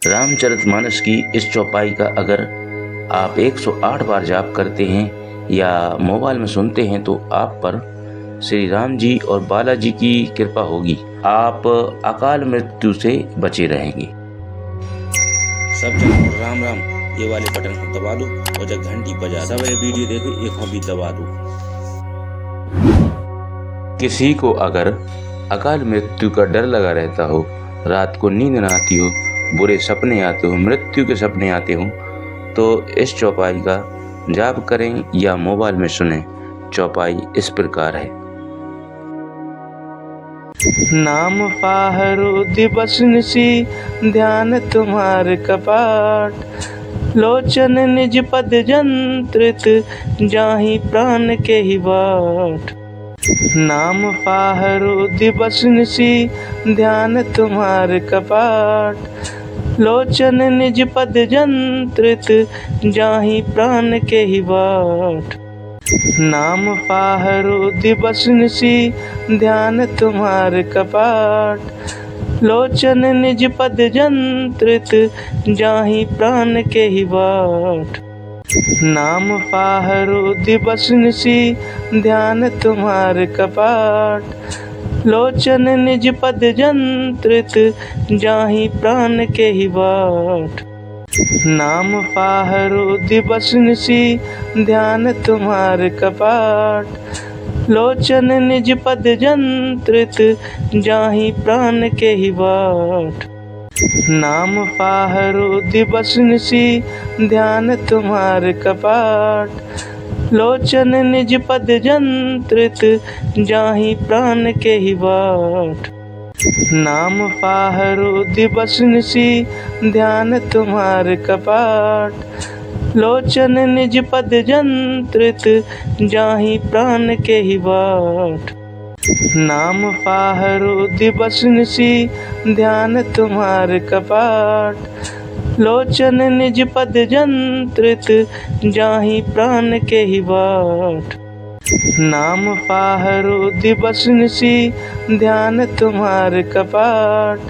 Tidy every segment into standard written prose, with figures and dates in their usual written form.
रामचरितमानस की इस चौपाई का अगर आप 108 बार जाप करते हैं या मोबाइल में सुनते हैं तो आप पर श्री राम जी और बालाजी की कृपा होगी। आप अकाल मृत्यु से बचे रहेंगे। सब जन राम राम, ये वाले बटन को दबा दो और जब घंटी बजा सब ये वीडियो देखो, एक भी दबा दो। किसी को अगर अकाल मृत्यु का डर लगा रहता हो, रात को नींद न आती हो, बुरे सपने आते हो, मृत्यु के सपने आते हो, तो इस चौपाई का जाप करें या मोबाइल में सुनें। चौपाई इस प्रकार है। नाम पाहरो दिवस निशि, ध्यान तुम्हार कपाट। लोचन निज पद जंत्रित, जाहि प्राण के ही बाट। नाम पाहरो दिवस निशि, ध्यान तुम्हार कपाट। लोचन निज पद जंत्रित, जाहि प्राण के ही बाट। नाम पाहरो दिवस निशि, ध्यान तुम्हार कपाट। लोचन निज पद जंत्रित, जाहि प्राण के ही बाट। नाम पाहरो दिवस निशि, ध्यान तुम्हार कपाट। लोचन निज पद जंत्रित, जाहि प्राण के ही बाट। नाम पाहरो दिवस निशि, ध्यान तुम्हार कपाट। लोचन निज पद जंत्रित, जाहि प्राण के ही बाट। नाम पाहरो दिवस निशि, ध्यान तुम्हार कपाट। लोचन निज पद जंत्रित, जाहि प्राण के ही बाट। नाम पाहरो दिवस निशि, ध्यान तुम्हार कपाट। लोचन निज पद जंत्रित, जाहि प्राण के ही बाट। नाम पाहरो दिवस निशि, ध्यान तुम्हार कपाट। लोचन निज पद जंत्रित, जाहि प्राण के ही बाट। नाम पाहरो दिवस निशि, ध्यान तुम्हार कपाट।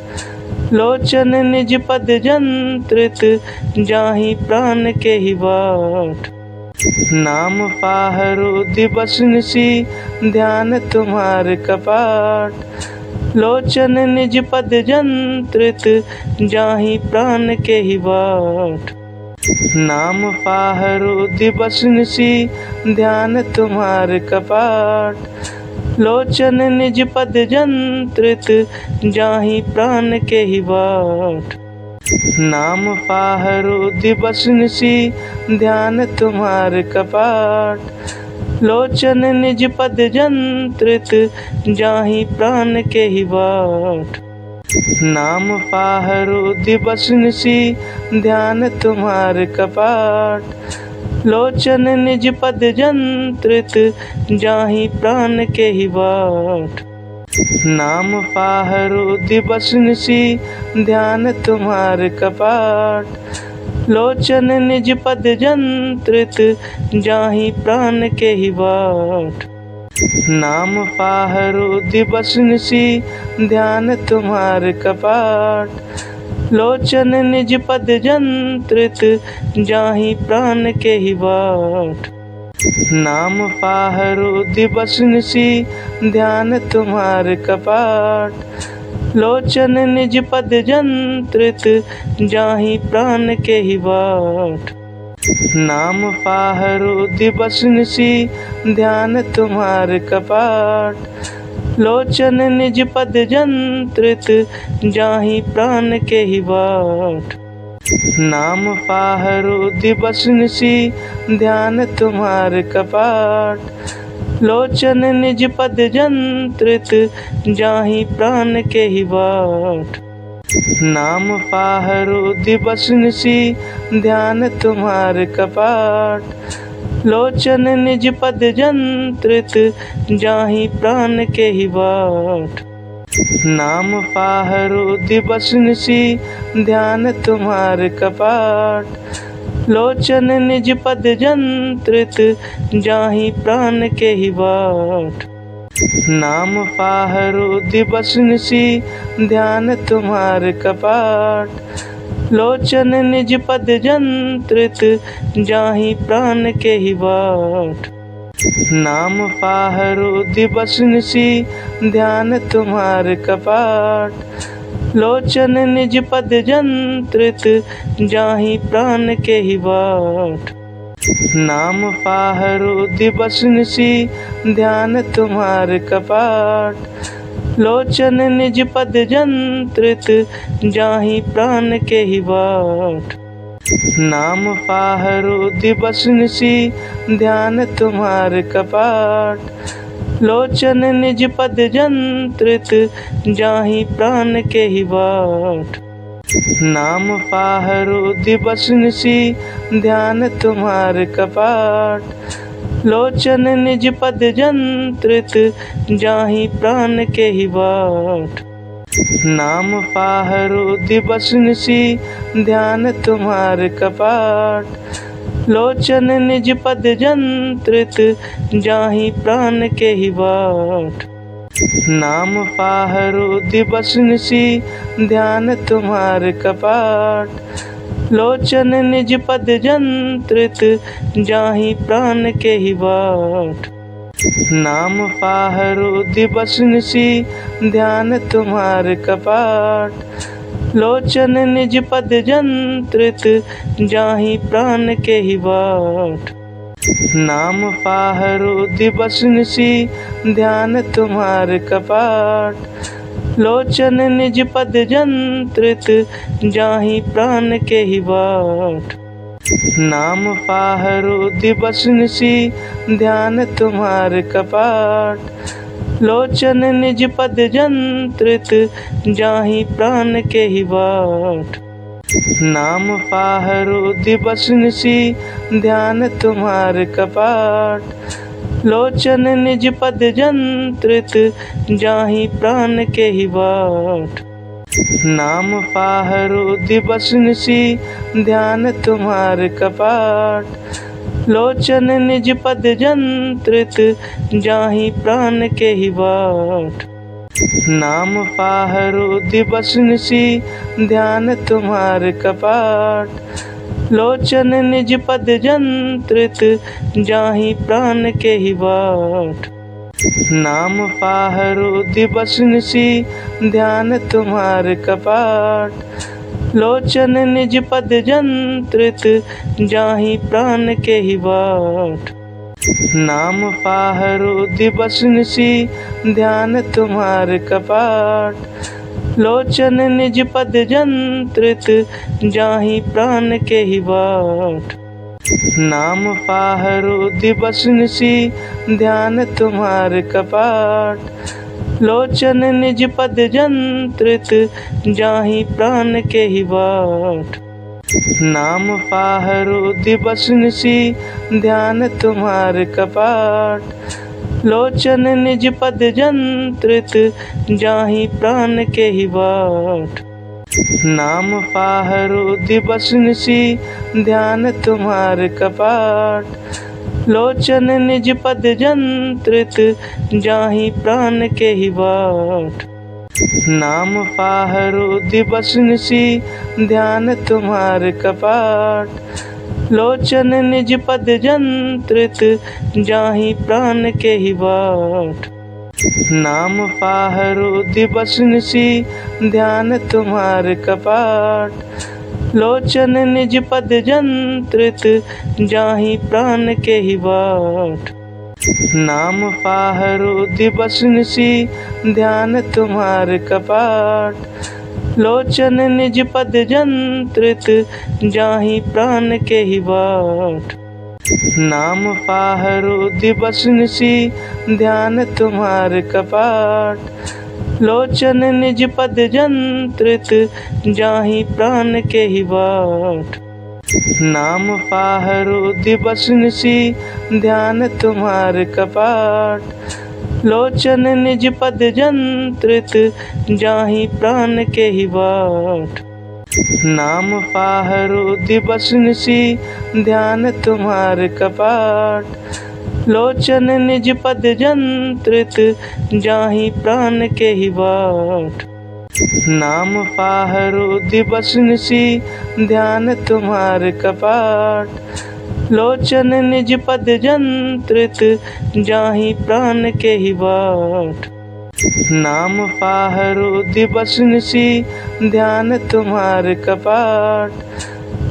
लोचन निज पद जंत्रित, जाहि प्राण के ही बाट। नाम पाहरो दिवस निशि, ध्यान तुम्हार कपाट। लोचन निज पद जंत्रित, जाहि प्राण के ही बाट। नाम पाहरो दिवस निशि, ध्यान तुम्हार कपाट। लोचन निज पद जंत्रित, जाहि प्राण के ही बाट। नाम पाहरो दिवस निशि, ध्यान तुम्हार कपाट। लोचन निज पद जंत्रित, जाहि प्राण के ही बाट। नाम पाहरो दिवस निशि, ध्यान तुम्हार कपाट। लोचन निज पद जंत्रित, जाहि प्राण के ही बाट। नाम पाहरो दिवस निशि, ध्यान तुम्हार कपाट। लोचन निज पद जंत्रित, जाहि प्राण के ही बाट। नाम पाहरो दिवस निशि, ध्यान तुम्हार कपाट। लोचन निज पद जंत्रित, जाहि प्राण के ही बाट। नाम पाहरो दिवस निशि, ध्यान तुम्हार कपाट। लोचन निज पद जंत्रित, जाहि प्राण के ही बाट। नाम पाहरो दिवस निशि, ध्यान तुम्हार कपाट। लोचन निज पद जंत्रित, जाहि प्राण के ही बाट। नाम पाहरो दिवस निशि, ध्यान तुम्हार कपाट। लोचन निज पद जंत्रित, जाहि प्राण के ही बाट। नाम पाहरो दिवस निशि, ध्यान तुम्हार कपाट। लोचन निज पद जंत्रित, जाहि प्राण के ही बाट। नाम पाहरो दिवस निशि, ध्यान तुम्हार कपाट। लोचन निज पद जंत्रित, जाहि प्राण के ही बाट। नाम पाहरो दिवस निशि, ध्यान तुम्हार कपाट। लोचन निज पद जंत्रित जाहि प्राण के ही बाट। नाम पाहरो दिवस निशि ध्यान तुम्हार कपाट। लोचन निज पद जंत्रित जाहि प्राण के ही बाट। नाम पाहरो दिवस निशि ध्यान तुम्हार कपाट। लोचन निज पद जंत्रित जाहि प्राण के ही बाट। नाम पाहरो दिवस निशि ध्यान तुम्हार कपाट। लोचन निज पद जंत्रित जाहि प्राण के ही बाट। नाम पाहरो दिवस निशि ध्यान तुम्हार कपाट। लोचन निज पद जंत्रित जाहि प्राण के ही बाट। नाम पाहरो दिवस निशि ध्यान तुम्हार कपाट। लोचन निज पद जंत्रित जाहि प्राण के ही बाट। नाम पाहरो दिवस निशि ध्यान तुम्हार कपाट। लोचन निज पद जंत्रित जाहि प्राण के ही बाट। नाम पाहरो दिवस निशि ध्यान तुम्हार कपाट। लोचन निज पद जंत्रित जाहि प्राण के ही बाट। नाम पाहरो दिवस निशि ध्यान तुम्हार कपाट। लोचन निज पद जंत्रित जाहि प्राण के ही बाट। नाम पाहरो दिवस निशि ध्यान तुम्हार कपाट। लोचन निज पद जंत्रित जाहि प्राण के ही बाट। नाम पाहरो दिवस निशि ध्यान तुम्हार कपाट। लोचन निज पद जंत्रित जाहि प्राण के ही बाट। नाम पाहरो दिवस निशि ध्यान तुम्हार कपाट। लोचन निज पद जंत्रित जाहि प्राण के ही बाट। नाम पाहरो दिवस निशि ध्यान तुम्हार कपाट। लोचन निज पद जंत्रित जाहि प्राण के ही बाट। नाम पाहरो दिवस निशि ध्यान तुम्हार कपाट। लोचन निज पद जंत्रित जाहि प्राण के ही बाट। नाम पाहरो दिवस निशि ध्यान तुम्हार कपाट। लोचन निज पद जंत्रित जाहि प्राण के ही बाट। नाम पाहरो दिवस निशि ध्यान तुम्हार कपाट। लोचन निज पद जंत्रित जाहि प्राण के ही बाट। नाम पाहरो दिवस निशि ध्यान तुम्हार कपाट। लोचन निज पद जंत्रित जाहि प्राण के ही बाट। नाम पाहरो दिवस निशि ध्यान तुम्हार कपाट। लोचन निज पद जंत्रित जाहि प्राण के ही बाट। नाम पाहरो दिवस निशि ध्यान तुम्हार कपाट। लोचन निज पद जंत्रित जाहि प्राण के ही बाट। नाम पाहरो दिवस निशि ध्यान तुम्हार कपाट। लोचन निज पद जंत्रित जाहि प्राण के ही बाट। नाम पाहरो दिवस निशि ध्यान तुम्हार कपाट। लोचन निज पद जंत्रित जाहि प्राण के ही बाट। नाम पाहरो दिवस निशि ध्यान तुम्हार कपाट। लोचन निज पद जंत्रित जाहि प्राण के ही बाट। नाम पाहरो दिवस निशि ध्यान तुम्हार कपाट। लोचन निज पद जंत्रित जाहि प्राण के ही बाट। नाम पाहरो दिवस निशि ध्यान तुम्हार कपाट। लोचन निज पद जंत्रित जाहि प्राण के ही बाट। नाम पाहरो दिवस निसी ध्यान तुम्हार कपाट। लोचन निज पद जंत्रित जाहि प्राण के ही बाट। नाम पाहरो दिवस निसी ध्यान तुम्हार कपाट।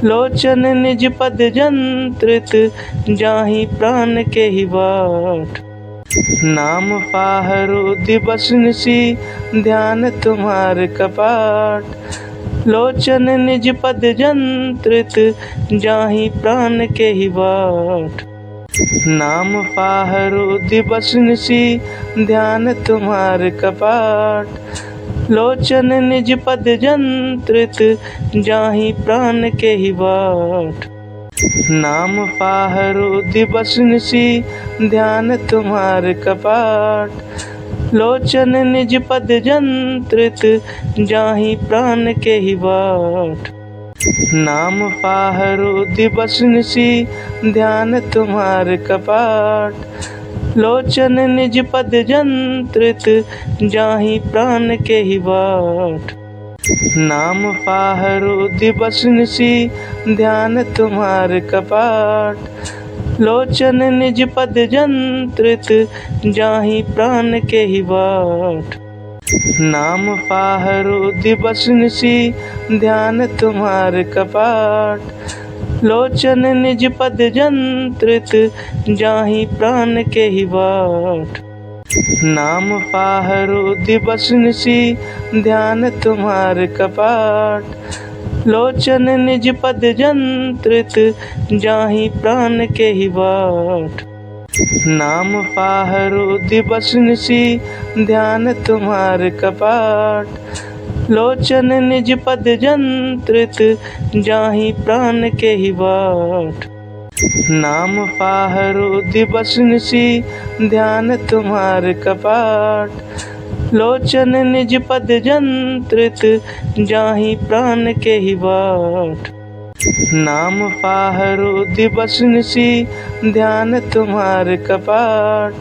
लोचन निज पद जंत्रित जाहि प्राण के ही बाट। नाम पाहरो दिवस निसी ध्यान तुम्हार कपाट। लोचन निज पद जंत्रित जाहि प्राण के ही बाट। नाम पाहरो दिवस निसी ध्यान तुम्हार कपाट। लोचन निज पद जंत्रित जाहि प्राण के ही बाट। नाम पाहरो दिवस निसी ध्यान तुम्हार कपाट। लोचन निज पद जंत्रित जाहि प्राण के ही बाट। नाम पाहरो दिवस निसी ध्यान तुम्हार कपाट। लोचन निज पद जंत्रित जाहि प्राण के ही बाट। नाम पाहरो दिवस निसी ध्यान तुम्हार कपाट। लोचन निज पद जंत्रित जाहि प्राण के ही बाट। नाम पाहरो दिवस निसी ध्यान तुम्हार कपाट। लोचन निज पद जंत्रित जाहि प्राण के ही बाट। नाम पाहरो दिवस निसी ध्यान तुम्हार कपाट। लोचन निज पद जंत्रित जाहि प्राण के ही बाट। नाम पाहरो दिवस निसी ध्यान तुम्हार कपाट। लोचन निज पद जंत्रित जाहि प्राण के ही बाट। नाम पाहरो दिवस निसी ध्यान तुम्हार कपाट। लोचन निज पद जंत्रित जाहि प्राण के ही बाट। नाम पाहरो दिवस निसी ध्यान तुम्हार कपाट।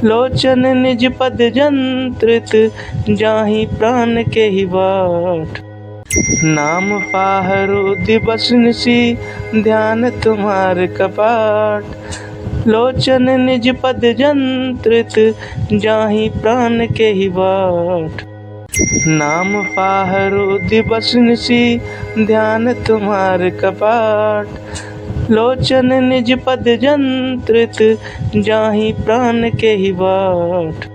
लोचन निज पद जंत्रित जाहि प्राण के ही बाट। नाम पाहरो दिवस निसी ध्यान तुम्हार कपाट। लोचन निज पद जंत्रित जाहि प्राण के ही बाट। नाम पाहरो दिवस निसी ध्यान तुम्हार कपाट। लोचन निज पद जंत्रित जाहि प्राण के ही बाट।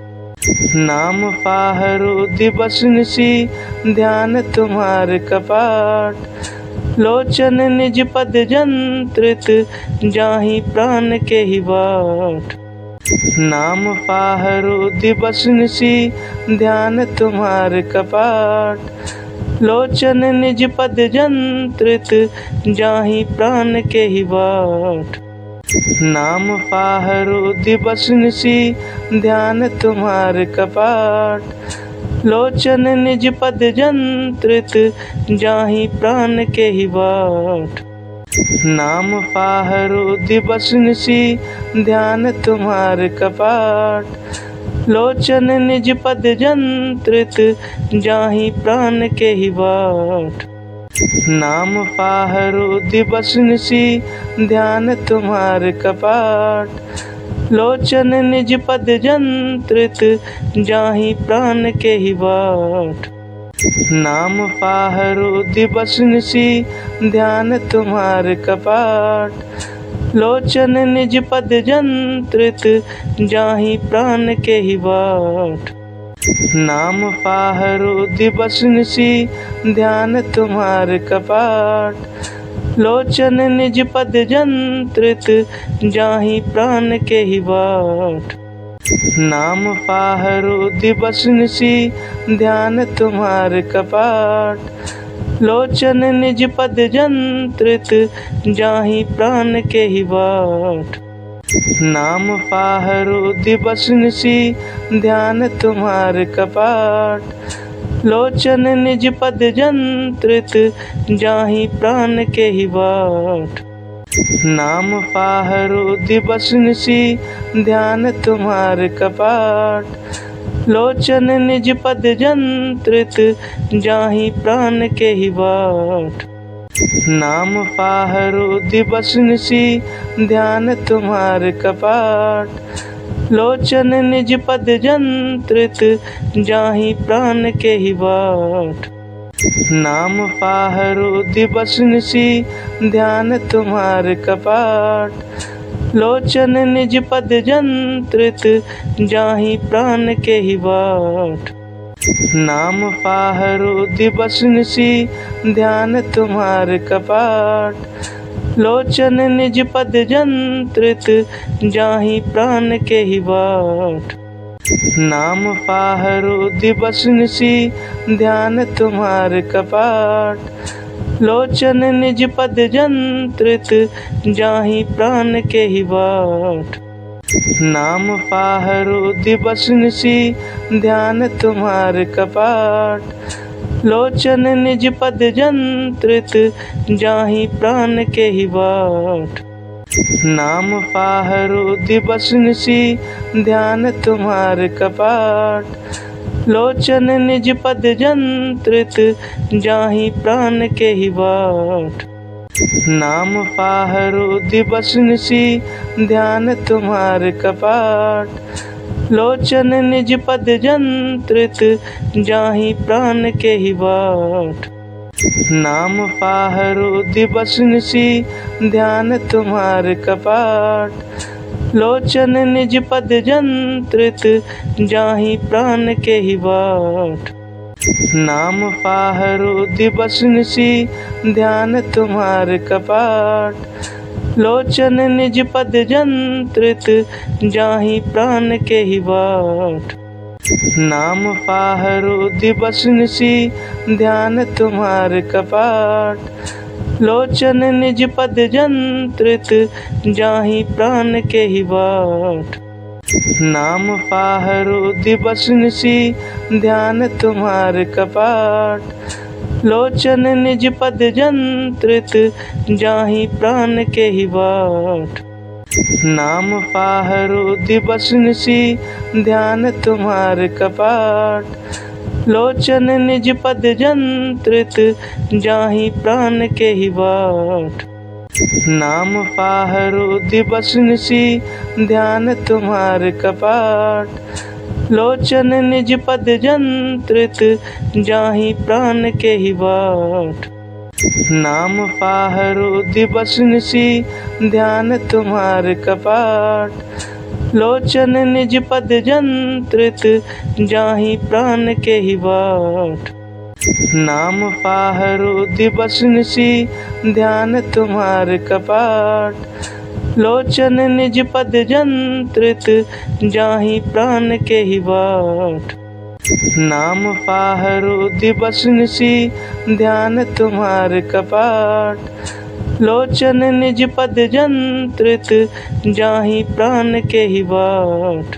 नाम पाहरो दिवस निसी ध्यान तुम्हार कपाट। लोचन निज पद जंत्रित जाहि प्राण के ही बाट। नाम पाहरो दिवस निसी ध्यान तुम्हार कपाट। लोचन निज पद जंत्रित जाहि प्राण के ही बाट। नाम पाहरो दिवस निसी ध्यान तुम्हार कपाट। लोचन निज पद जंत्रित जाहि प्राण के ही बाट। नाम पाहरो दिवस निसी ध्यान तुम्हार कपाट। लोचन निज पद जंत्रित जाहि प्राण के ही बाट। नाम पाहरो दिवस निसी ध्यान तुम्हार कपाट। लोचन निज पद जंत्रित जाहि प्राण के ही बाट। नाम पाहरो दिवस निसी ध्यान तुम्हार कपाट। लोचन निज पद जंत्रित जाहि प्राण के ही बाट। नाम पाहरो दिवस निसी ध्यान तुम्हार कपाट। लोचन निज पद जंत्रित जाहि प्राण के ही बाट। नाम पाहरो दिवस निसी ध्यान तुम्हार कपाट। लोचन निज पद जंत्रित जाहि प्राण के ही बाट। नाम पाहरो दिवस निसी ध्यान तुम्हार कपाट। लोचन निज पद जंत्रित जाहि प्राण के ही बाट। नाम पाहरो दिवस निसी ध्यान तुम्हार कपाट। लोचन निज पद जंत्रित जाहि प्राण के ही बाट। नाम पाहरो दिवस निशि ध्यान तुम्हार कपाट। लोचन निज पद जंत्रित जाहि प्राण के ही बाट। नाम पाहरो दिवस निशि ध्यान तुम्हार कपाट। लोचन निज पद जंत्रित जाहि प्राण के ही बाट। नाम पाहरो दिवस निशि ध्यान तुम्हार कपाट। लोचन निज पद जंत्रित जाहि प्राण के ही बाट। नाम पाहरो दिवस निशि ध्यान तुम्हार कपाट। लोचन निज पद जंत्रित जाहि प्राण के ही बाट। नाम पाहरो दिवस निशि ध्यान तुम्हार कपाट। लोचन निज पद जंत्रित जाहि प्राण के ही बाट। नाम पाहरो दिवस निशि ध्यान तुम्हार कपाट। लोचन निज पद जंत्रित जाहि प्राण के ही बाट। नाम पाहरो दिवस निशि ध्यान तुम्हार कपाट। लोचन निज पद जंत्रित जाहि प्राण के ही बाट। नाम पाहरो दिवस निशि ध्यान तुम्हार कपाट। लोचन निज पद जंत्रित जाहि प्राण के ही बाट। नाम पाहरो दिवस निशि ध्यान तुम्हार कपाट। लोचन निज पद जंत्रित जाहि प्राण के ही बाट। नाम पाहरो दिवस निशि ध्यान तुम्हार कपाट। लोचन निज पद जंत्रित जाहि प्राण के ही बाट। नाम पाहरो दिवस निशि ध्यान तुम्हार कपाट। लोचन निज पद जंत्रित जाहि प्राण के ही बाट। नाम पाहरो दिवस निशि ध्यान तुम्हार कपाट। लोचन निज पद जंत्रित जाहि प्राण के ही बाट। नाम पाहरो दिवस निशि ध्यान तुम्हार कपाट। लोचन निज पद जंत्रित जाहि प्राण के ही बाट। नाम पाहरो दिवस निशि ध्यान तुम्हार कपाट। लोचन निज पद जंत्रित जाहि प्राण के ही बाट। नाम पाहरो दिवस निशि ध्यान तुम्हार कपाट। लोचन निज पद जंत्रित जाहि प्राण के ही बाट। नाम पाहरो दिवस निशि ध्यान तुम्हार कपाट। लोचन निज पद जंत्रित जाहि प्राण के ही बाट।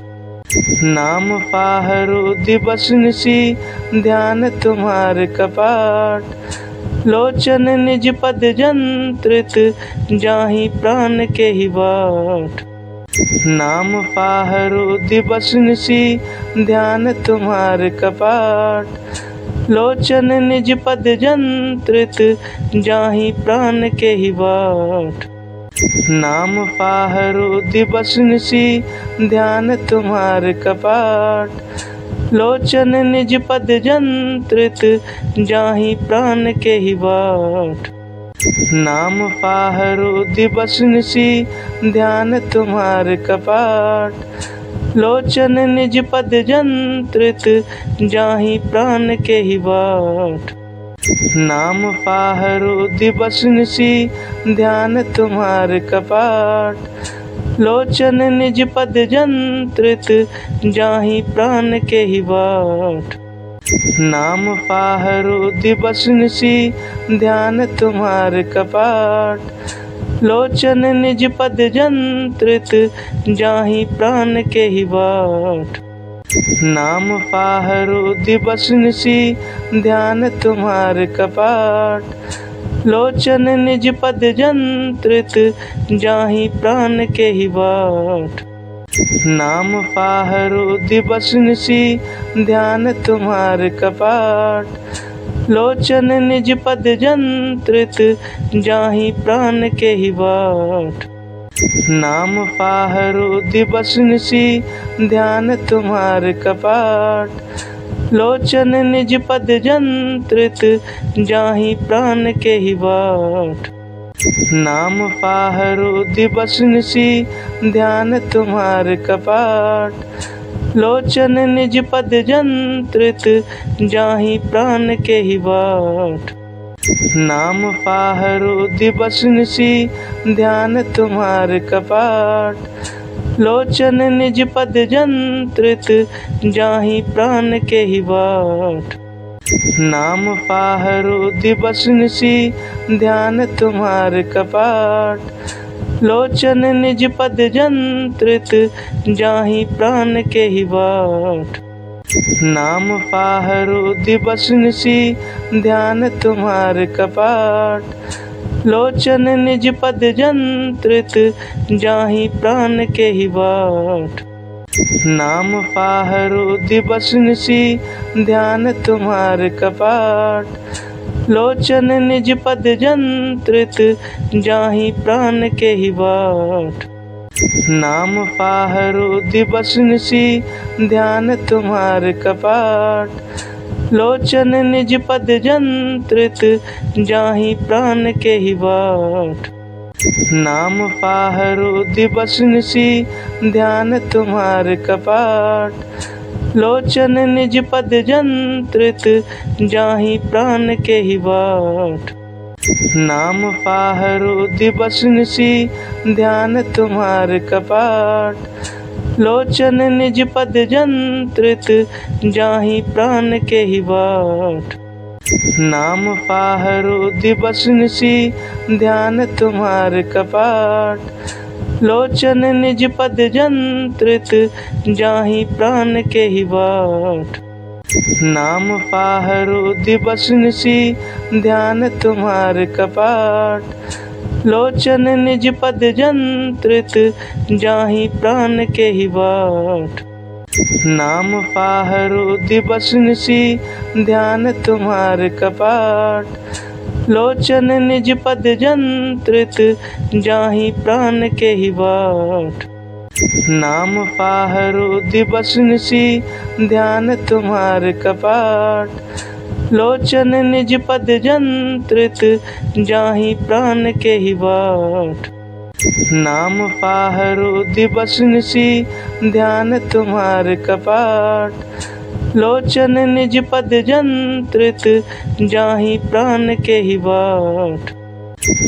नाम पाहरो दिवस निशि ध्यान तुम्हार कपाट। लोचन निज पद जंत्रित जाहि प्राण के ही बाट। नाम पाहरो दिवस निशि ध्यान तुम्हार कपाट। लोचन निज पद जंत्रित जाहि प्राण के ही बाट। नाम पाहरो दिवस निशि ध्यान तुम्हार कपाट। लोचन निज पद जंत्रित जाहि प्राण के ही बाट। नाम पाहरो दिवस निशि ध्यान तुम्हार कपाट। लोचन निज पद जंत्रित जाहि प्राण के ही बाट। नाम पाहरो दिवस निशि ध्यान तुम्हार कपाट। लोचन निज पद जंत्रित जाहि प्राण के ही बाट। नाम पाहरो दिवस निशि ध्यान तुम्हार कपाट। लोचन निज पद जंत्रित जाहि प्राण के ही बाट। नाम पाहरो दिवस निशि ध्यान तुम्हार कपाट। लोचन निज पद जंत्रित जाहि प्राण के ही बाट। नाम पाहरो दिवस निसी ध्यान तुम्हार कपाट। लोचन निज पद जंत्रित जाहि प्राण के ही बाट। नाम पाहरो दिवस निसी ध्यान तुम्हार कपाट। लोचन निज पद जंत्रित जाहि प्राण के ही बाट। नाम पाहरो दिवस निसी ध्यान तुम्हार कपाट। लोचन निज पद जंत्रित जाहि प्राण के ही बाट। नाम पाहरो दिवस निसी ध्यान तुम्हार कपाट। लोचन निज पद जंत्रित जाहि प्राण के ही बाट। नाम पाहरो दिवस निसी ध्यान तुम्हार कपाट। लोचन निज पद जंत्रित जाहि प्राण के ही बाट। नाम पाहरो दिवस निसी ध्यान तुम्हार कपाट। लोचन निज पद जंत्रित जाहि प्राण के ही बाट। नाम पाहरो दिवस निसी ध्यान तुम्हार कपाट। लोचन निज पद जंत्रित जाहि प्राण के ही बाट। नाम पाहरो दिवस निसी ध्यान तुम्हार कपाट। लोचन निज पद जंत्रित जाहि प्राण के ही बाट। नाम पाहरो दिवस निसी ध्यान तुम्हार कपाट। लोचन निज पद जंत्रित जाहि प्राण के ही बाट। नाम पाहरो दिवस निसी ध्यान तुम्हार कपाट। लोचन निज पद जंत्रित जाहि प्राण के ही बाट। नाम पाहरो दिवस निसी ध्यान तुम्हार कपाट। लोचन निज पद जंत्रित जाहि प्राण के ही बाट। नाम पाहरो दिवस निसी ध्यान तुम्हार कपाट। लोचन निज पद जंत्रित जाहि प्राण के ही बाट। नाम पाहरो दिवस निसी ध्यान तुम्हार कपाट। लोचन निज पद जंत्रित जाहि प्राण के ही बाट। नाम पाहरो दिवस निसी ध्यान तुम्हार कपाट। लोचन निज पद जंत्रित जाहि प्राण के ही बाट। नाम पाहरो दिवस निसी ध्यान तुम्हार कपाट। लोचन निज पद जंत्रित जाहि प्राण के ही बाट।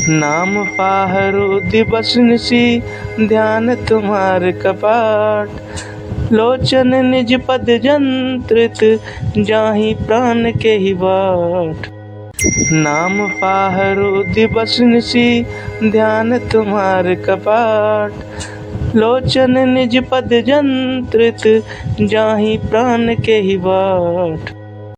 नाम पाहरो दिवस निसी ध्यान तुम्हार कपाट। लोचन निज पद जंत्रित जाहि प्राण के ही बाट। नाम पाहरो दिवस निसी ध्यान तुम्हार कपाट। लोचन निज पद जंत्रित जाहि प्राण के ही बाट।